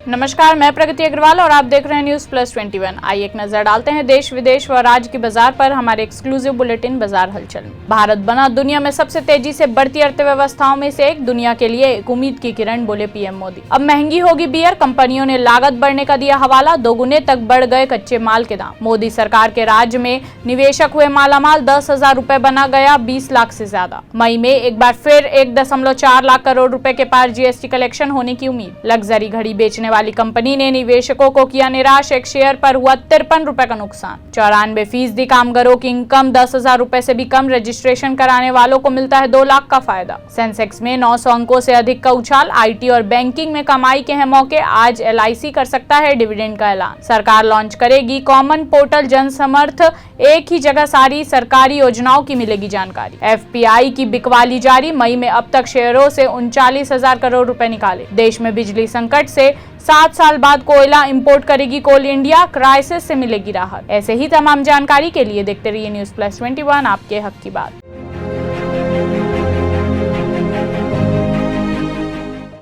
नमस्कार, मैं प्रगति अग्रवाल और आप देख रहे हैं न्यूज प्लस 21। आइए एक नजर डालते हैं देश विदेश व राज्य की बाजार पर हमारे एक्सक्लूसिव बुलेटिन बाजार हलचल में। भारत बना दुनिया में सबसे तेजी से बढ़ती अर्थव्यवस्थाओं में से एक, दुनिया के लिए एक उम्मीद की किरण, बोले पीएम मोदी। अब महंगी होगी बियर, कंपनियों ने लागत बढ़ने का दिया हवाला, दोगुने तक बढ़ गए कच्चे माल के दाम। मोदी सरकार के राज्य में निवेशक हुए मालामाल, 10,000 रुपए बना गया 20 लाख से ज्यादा। मई में एक बार फिर 1.4 लाख करोड़ रुपए के पार जीएसटी कलेक्शन होने की उम्मीद। लग्जरी घड़ी बेचने वाली कंपनी ने निवेशकों को किया निराश, एक शेयर पर हुआ 53 रुपए का नुकसान। 94% कामगारों की इनकम 10,000 रुपए से भी कम, रजिस्ट्रेशन कराने वालों को मिलता है 2 लाख का फायदा। सेंसेक्स में 900 अंकों से अधिक का उछाल, आईटी और बैंकिंग में कमाई के हैं मौके, आज एलआईसी कर सकता है डिविडेंड का ऐलान। सरकार लॉन्च करेगी कॉमन पोर्टल जनसमर्थ, एक ही जगह सारी सरकारी योजनाओं की मिलेगी जानकारी। एफपीआई की बिकवाली जारी, मई में अब तक शेयरों से 39,000 करोड़ रुपए निकाले। देश में बिजली संकट से 7 साल बाद कोयला इंपोर्ट करेगी कोल इंडिया, क्राइसिस से मिलेगी राहत। ऐसे ही तमाम जानकारी के लिए देखते रहिए न्यूज प्लस 21, आपके हक की बात।